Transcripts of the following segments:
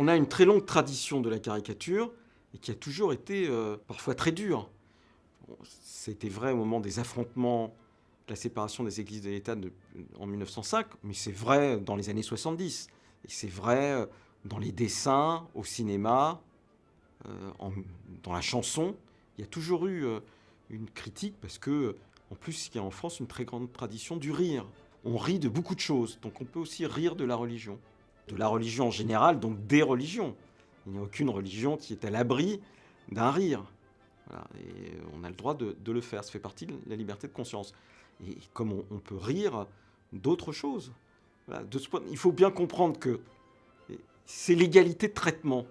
On a une très longue tradition de la caricature et qui a toujours été parfois très dure. Bon, c'était vrai au moment des affrontements, de la séparation des églises et de l'État en 1905, mais c'est vrai dans les années 70. Et c'est vrai dans les dessins, au cinéma, dans la chanson. Il y a toujours eu une critique parce que, en plus, il y a en France une très grande tradition du rire. On rit de beaucoup de choses, donc on peut aussi rire de la religion. De la religion en général, donc des religions. Il n'y a aucune religion qui est à l'abri d'un rire. Voilà. Et on a le droit de le faire, ça fait partie de la liberté de conscience. Et comme on peut rire d'autres choses. Voilà. De ce point, il faut bien comprendre que c'est l'égalité de traitement.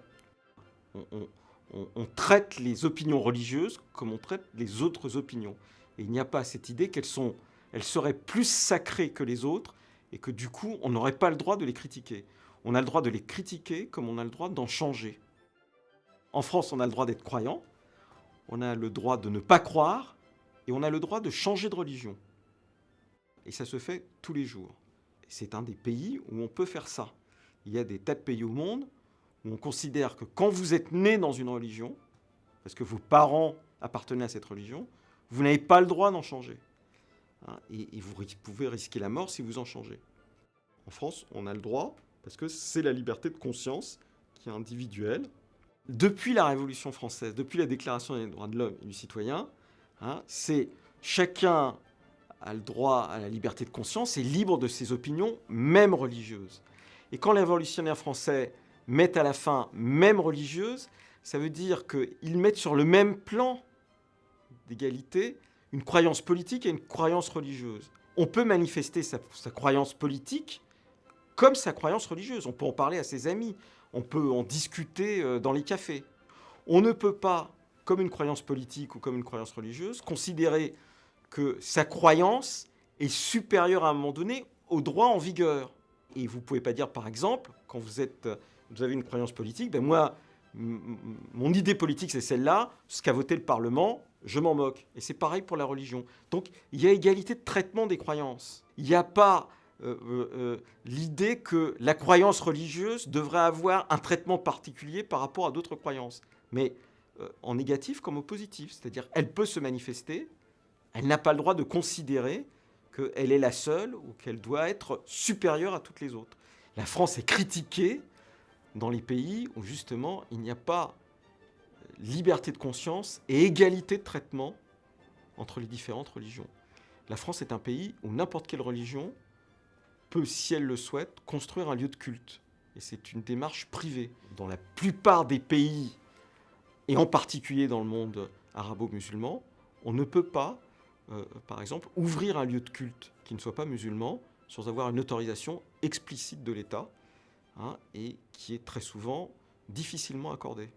On traite les opinions religieuses comme on traite les autres opinions. Et il n'y a pas cette idée elles seraient plus sacrées que les autres et que du coup, on n'aurait pas le droit de les critiquer. On a le droit de les critiquer comme on a le droit d'en changer. En France, on a le droit d'être croyant, on a le droit de ne pas croire et on a le droit de changer de religion. Et ça se fait tous les jours. C'est un des pays où on peut faire ça. Il y a des tas de pays au monde où on considère que quand vous êtes né dans une religion, parce que vos parents appartenaient à cette religion, vous n'avez pas le droit d'en changer. Et vous pouvez risquer la mort si vous en changez. En France, on a le droit, parce que c'est la liberté de conscience qui est individuelle. Depuis la Révolution française, depuis la Déclaration des droits de l'homme et du citoyen, c'est chacun a le droit à la liberté de conscience et libre de ses opinions, même religieuses. Et quand les révolutionnaires français mettent à la fin même religieuse, ça veut dire qu'ils mettent sur le même plan d'égalité une croyance politique et une croyance religieuse. On peut manifester sa croyance politique comme sa croyance religieuse. On peut en parler à ses amis, on peut en discuter dans les cafés. On ne peut pas, comme une croyance politique ou comme une croyance religieuse, considérer que sa croyance est supérieure à un moment donné au droit en vigueur. Et vous ne pouvez pas dire, par exemple, quand vous avez une croyance politique, ben moi, mon idée politique, c'est celle-là, ce qu'a voté le Parlement, je m'en moque. Et c'est pareil pour la religion. Donc, il y a égalité de traitement des croyances. Il n'y a pas l'idée que la croyance religieuse devrait avoir un traitement particulier par rapport à d'autres croyances. Mais en négatif comme au positif. C'est-à-dire, elle peut se manifester, elle n'a pas le droit de considérer qu'elle est la seule ou qu'elle doit être supérieure à toutes les autres. La France est critiquée dans les pays où justement il n'y a pas liberté de conscience et égalité de traitement entre les différentes religions. La France est un pays où n'importe quelle religion peut, si elle le souhaite, construire un lieu de culte. Et c'est une démarche privée. Dans la plupart des pays, et en particulier dans le monde arabo-musulman, on ne peut pas, par exemple, ouvrir un lieu de culte qui ne soit pas musulman sans avoir une autorisation explicite de l'État, et qui est très souvent difficilement accordée.